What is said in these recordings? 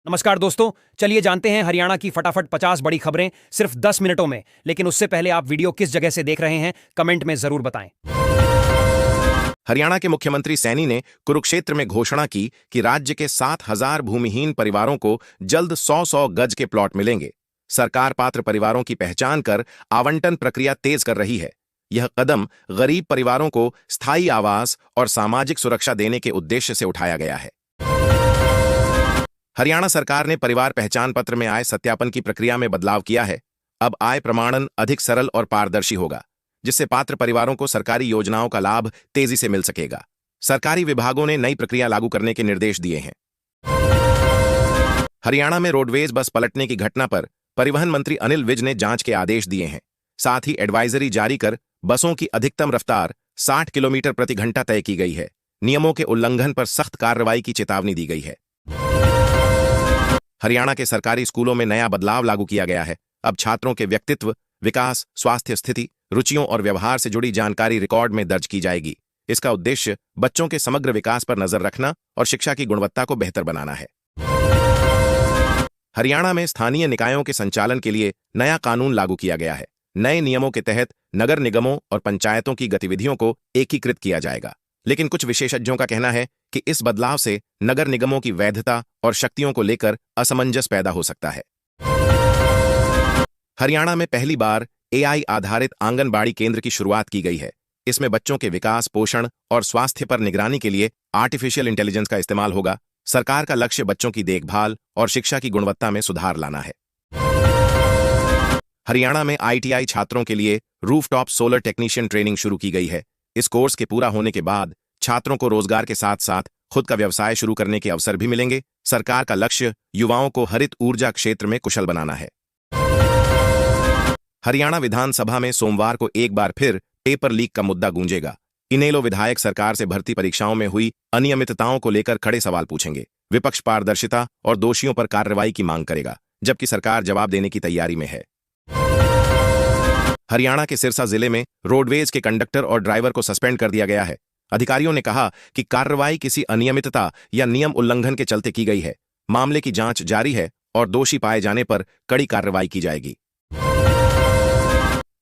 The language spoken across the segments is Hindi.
नमस्कार दोस्तों, चलिए जानते हैं हरियाणा की फटाफट 50 बड़ी खबरें सिर्फ 10 मिनटों में। लेकिन उससे पहले आप वीडियो किस जगह से देख रहे हैं, कमेंट में जरूर बताएं। हरियाणा के मुख्यमंत्री सैनी ने कुरुक्षेत्र में घोषणा की कि राज्य के 7,000 भूमिहीन परिवारों को जल्द 100-100 गज के प्लॉट मिलेंगे। सरकार पात्र परिवारों की पहचान कर आवंटन प्रक्रिया तेज कर रही है। यह कदम गरीब परिवारों को स्थायी आवास और सामाजिक सुरक्षा देने के उद्देश्य से उठाया गया है। हरियाणा सरकार ने परिवार पहचान पत्र में आय सत्यापन की प्रक्रिया में बदलाव किया है। अब आय प्रमाणन अधिक सरल और पारदर्शी होगा, जिससे पात्र परिवारों को सरकारी योजनाओं का लाभ तेजी से मिल सकेगा। सरकारी विभागों ने नई प्रक्रिया लागू करने के निर्देश दिए हैं। हरियाणा में रोडवेज बस पलटने की घटना पर परिवहन मंत्री अनिल विज ने जांच के आदेश दिए हैं। साथ ही एडवाइजरी जारी कर बसों की अधिकतम रफ्तार 60 किलोमीटर प्रति घंटा तय की गई है। नियमों के उल्लंघन पर सख्त कार्रवाई की चेतावनी दी गई है। हरियाणा के सरकारी स्कूलों में नया बदलाव लागू किया गया है। अब छात्रों के व्यक्तित्व, विकास, स्वास्थ्य स्थिति, रुचियों और व्यवहार से जुड़ी जानकारी रिकॉर्ड में दर्ज की जाएगी। इसका उद्देश्य बच्चों के समग्र विकास पर नजर रखना और शिक्षा की गुणवत्ता को बेहतर बनाना है। हरियाणा में स्थानीय निकायों के संचालन के लिए नया कानून लागू किया गया है। नए नियमों के तहत नगर निगमों और पंचायतों की गतिविधियों को एकीकृत किया जाएगा। लेकिन कुछ विशेषज्ञों का कहना है कि इस बदलाव से नगर निगमों की वैधता और शक्तियों को लेकर असमंजस पैदा हो सकता है। हरियाणा में पहली बार एआई आधारित आंगनबाड़ी केंद्र की शुरुआत की गई है। इसमें बच्चों के विकास, पोषण और स्वास्थ्य पर निगरानी के लिए आर्टिफिशियल इंटेलिजेंस का इस्तेमाल होगा। सरकार का लक्ष्य बच्चों की देखभाल और शिक्षा की गुणवत्ता में सुधार लाना है। हरियाणा में आईटीआई छात्रों के लिए रूफटॉप सोलर टेक्नीशियन ट्रेनिंग शुरू की गई है। इस कोर्स के पूरा होने के बाद छात्रों को रोजगार के साथ साथ खुद का व्यवसाय शुरू करने के अवसर भी मिलेंगे। सरकार का लक्ष्य युवाओं को हरित ऊर्जा क्षेत्र में कुशल बनाना है। हरियाणा विधानसभा में सोमवार को एक बार फिर पेपर लीक का मुद्दा गूंजेगा। इनेलो विधायक सरकार से भर्ती परीक्षाओं में हुई अनियमितताओं को लेकर खड़े सवाल पूछेंगे। विपक्ष पारदर्शिता और दोषियों पर कार्रवाई की मांग करेगा, जबकि सरकार जवाब देने की तैयारी में है। हरियाणा के सिरसा जिले में रोडवेज के कंडक्टर और ड्राइवर को सस्पेंड कर दिया गया है। अधिकारियों ने कहा कि कार्रवाई किसी अनियमितता या नियम उल्लंघन के चलते की गई है। मामले की जांच जारी है और दोषी पाए जाने पर कड़ी कार्रवाई की जाएगी।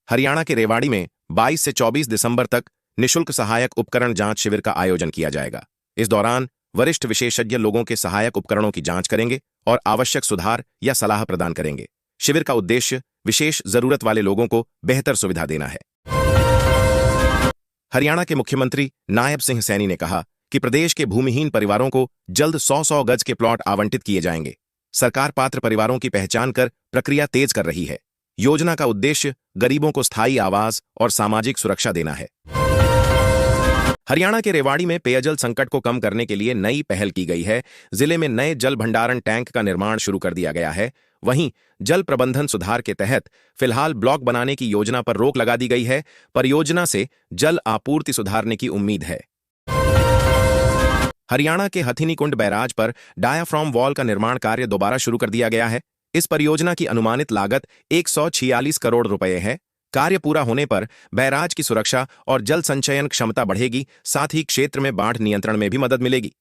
हरियाणा के रेवाड़ी में 22 से 24 दिसंबर तक निशुल्क सहायक उपकरण जांच शिविर का आयोजन किया जाएगा। इस दौरान वरिष्ठ विशेषज्ञ लोगों के सहायक उपकरणों की जांच करेंगे और आवश्यक सुधार या सलाह प्रदान करेंगे। शिविर का उद्देश्य विशेष जरूरत वाले लोगों को बेहतर सुविधा देना है। हरियाणा के मुख्यमंत्री नायब सिंह सैनी ने कहा कि प्रदेश के भूमिहीन परिवारों को जल्द 100-100 गज के प्लॉट आवंटित किए जाएंगे। सरकार पात्र परिवारों की पहचान कर प्रक्रिया तेज कर रही है। योजना का उद्देश्य गरीबों को स्थायी आवास और सामाजिक सुरक्षा देना है। हरियाणा के रेवाड़ी में पेयजल संकट को कम करने के लिए नई पहल की गई है। जिले में नए जल भंडारण टैंक का निर्माण शुरू कर दिया गया है। वहीं जल प्रबंधन सुधार के तहत फिलहाल ब्लॉक बनाने की योजना पर रोक लगा दी गई है। परियोजना से जल आपूर्ति सुधारने की उम्मीद है। हरियाणा के हथिनीकुंड बैराज पर डायाफ्राम वॉल का निर्माण कार्य दोबारा शुरू कर दिया गया है। इस परियोजना की अनुमानित लागत 146 करोड़ रुपए है। कार्य पूरा होने पर बैराज की सुरक्षा और जल संचयन क्षमता बढ़ेगी, साथ ही क्षेत्र में बाढ़ नियंत्रण में भी मदद मिलेगी।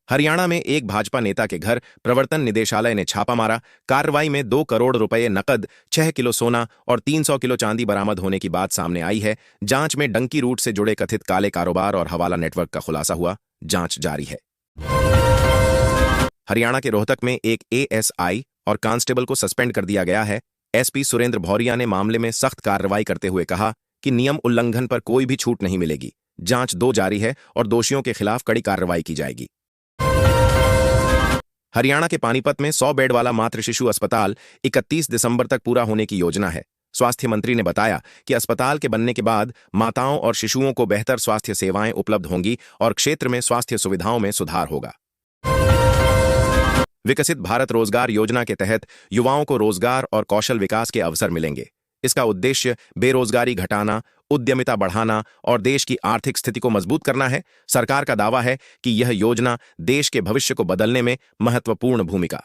हरियाणा में एक भाजपा नेता के घर प्रवर्तन निदेशालय ने छापा मारा। कार्रवाई में 2 करोड़ रुपए नकद, 6 किलो सोना और 300 किलो चांदी बरामद होने की बात सामने आई है। जांच में डंकी रूट से जुड़े कथित काले कारोबार और हवाला नेटवर्क का खुलासा हुआ। जांच जारी है। हरियाणा के रोहतक में एक एएसआई और कांस्टेबल को सस्पेंड कर दिया गया है। एसपी सुरेंद्र भौरिया ने मामले में सख्त कार्रवाई करते हुए कहा कि नियम उल्लंघन पर कोई भी छूट नहीं मिलेगी। जांच 2 जारी है और दोषियों के खिलाफ कड़ी कार्रवाई की जाएगी। हरियाणा के पानीपत में 100 बेड वाला मातृ शिशु अस्पताल 31 दिसंबर तक पूरा होने की योजना है। स्वास्थ्य मंत्री ने बताया कि अस्पताल के बनने के बाद माताओं और शिशुओं को बेहतर स्वास्थ्य सेवाएं उपलब्ध होंगी और क्षेत्र में स्वास्थ्य सुविधाओं में सुधार होगा। विकसित भारत रोजगार योजना के तहत युवाओं को रोजगार और कौशल विकास के अवसर मिलेंगे। इसका उद्देश्य बेरोजगारी घटाना, उद्यमिता बढ़ाना और देश की आर्थिक स्थिति को मजबूत करना है। सरकार का दावा है कि यह योजना देश के भविष्य को बदलने में महत्वपूर्ण भूमिका।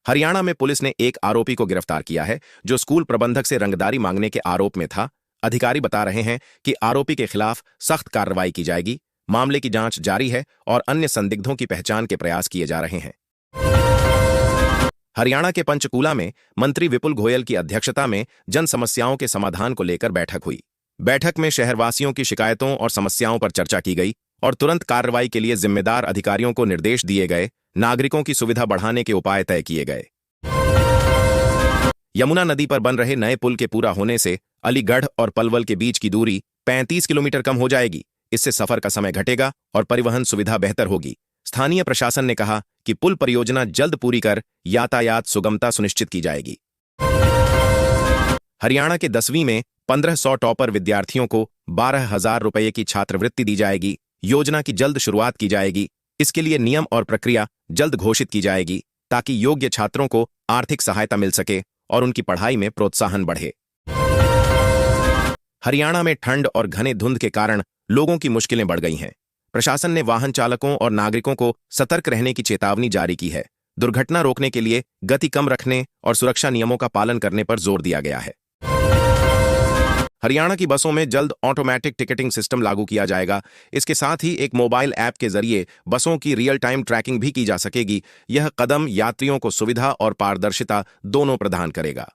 हरियाणा में पुलिस ने एक आरोपी को गिरफ्तार किया है, जो स्कूल प्रबंधक से रंगदारी मांगने के आरोप में था। अधिकारी बता रहे हैं कि आरोपी के खिलाफ सख्त कार्रवाई की जाएगी। मामले की जांच जारी है और अन्य संदिग्धों की पहचान के प्रयास किए जा रहे हैं। हरियाणा के पंचकूला में मंत्री विपुल गोयल की अध्यक्षता में जन समस्याओं के समाधान को लेकर बैठक हुई। बैठक में शहरवासियों की शिकायतों और समस्याओं पर चर्चा की गई और तुरंत कार्रवाई के लिए जिम्मेदार अधिकारियों को निर्देश दिए गए। नागरिकों की सुविधा बढ़ाने के उपाय तय किए गए। यमुना नदी पर बन रहे नए पुल के पूरा होने से अलीगढ़ और पलवल के बीच की दूरी 35 किलोमीटर कम हो जाएगी। इससे सफर का समय घटेगा और परिवहन सुविधा बेहतर होगी। स्थानीय प्रशासन ने कहा कि पुल परियोजना जल्द पूरी कर यातायात सुगमता सुनिश्चित की जाएगी। हरियाणा के 10वीं में 1500 टॉपर विद्यार्थियों को 12,000 रुपये की छात्रवृत्ति दी जाएगी। योजना की जल्द शुरुआत की जाएगी। इसके लिए नियम और प्रक्रिया जल्द घोषित की जाएगी ताकि योग्य छात्रों को आर्थिक सहायता मिल सके और उनकी पढ़ाई में प्रोत्साहन बढ़े। हरियाणा में ठंड और घने धुंध के कारण लोगों की मुश्किलें बढ़ गई हैं। प्रशासन ने वाहन चालकों और नागरिकों को सतर्क रहने की चेतावनी जारी की है। दुर्घटना रोकने के लिए गति कम रखने और सुरक्षा नियमों का पालन करने पर जोर दिया गया है। हरियाणा की बसों में जल्द ऑटोमेटिक टिकटिंग सिस्टम लागू किया जाएगा। इसके साथ ही एक मोबाइल ऐप के जरिए बसों की रियल टाइम ट्रैकिंग भी की जा सकेगी। यह कदम यात्रियों को सुविधा और पारदर्शिता दोनों प्रदान करेगा।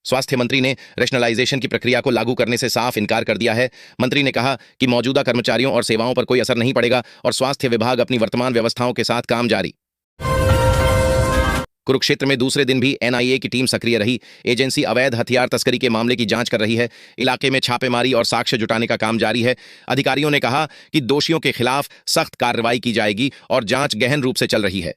स्वास्थ्य मंत्री ने रैशनलाइजेशन की प्रक्रिया को लागू करने से साफ इनकार कर दिया है। मंत्री ने कहा कि मौजूदा कर्मचारियों और सेवाओं पर कोई असर नहीं पड़ेगा और स्वास्थ्य विभाग अपनी वर्तमान व्यवस्थाओं के साथ काम जारी। कुरुक्षेत्र में दूसरे दिन भी एनआईए की टीम सक्रिय रही। एजेंसी अवैध हथियार तस्करी के मामले की जांच कर रही है। इलाके में छापेमारी और साक्ष्य जुटाने का काम जारी है। अधिकारियों ने कहा कि दोषियों के खिलाफ सख्त कार्रवाई की जाएगी और जांच गहन रूप से चल रही है।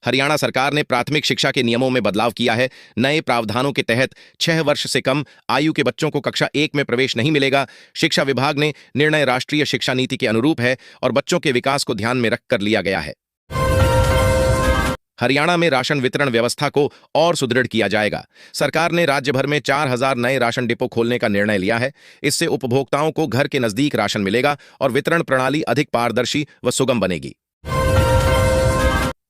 हरियाणा सरकार ने प्राथमिक शिक्षा के नियमों में बदलाव किया है। नए प्रावधानों के तहत 6 वर्ष से कम आयु के बच्चों को कक्षा 1 में प्रवेश नहीं मिलेगा। शिक्षा विभाग ने निर्णय राष्ट्रीय शिक्षा नीति के अनुरूप है और बच्चों के विकास को ध्यान में रखकर लिया गया है। हरियाणा में राशन वितरण व्यवस्था को और सुदृढ़ किया जाएगा। सरकार ने राज्य भर में 4,000 नए राशन डिपो खोलने का निर्णय लिया है। इससे उपभोक्ताओं को घर के नजदीक राशन मिलेगा और वितरण प्रणाली अधिक पारदर्शी व सुगम बनेगी।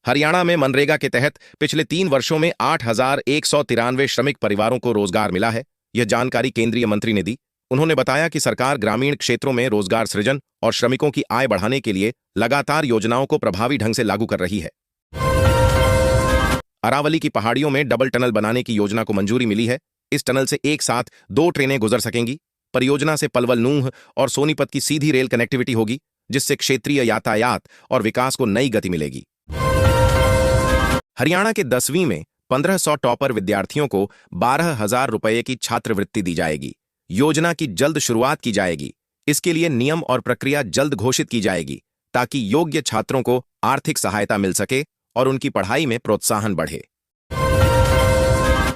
हरियाणा में मनरेगा के तहत पिछले 3 वर्षों में 8,193 श्रमिक परिवारों को रोजगार मिला है। यह जानकारी केंद्रीय मंत्री ने दी। उन्होंने बताया कि सरकार ग्रामीण क्षेत्रों में रोजगार सृजन और श्रमिकों की आय बढ़ाने के लिए लगातार योजनाओं को प्रभावी ढंग से लागू कर रही है। अरावली की पहाड़ियों में डबल टनल बनाने की योजना को मंजूरी मिली है। इस टनल से एक साथ 2 ट्रेनें गुजर सकेंगी। परियोजना से पलवल नूंह और सोनीपत की सीधी रेल कनेक्टिविटी होगी, जिससे क्षेत्रीय यातायात और विकास को नई गति मिलेगी। हरियाणा के 10वीं में 1500 टॉपर विद्यार्थियों को 12,000 रुपये की छात्रवृत्ति दी जाएगी। योजना की जल्द शुरुआत की जाएगी। इसके लिए नियम और प्रक्रिया जल्द घोषित की जाएगी ताकि योग्य छात्रों को आर्थिक सहायता मिल सके और उनकी पढ़ाई में प्रोत्साहन बढ़े।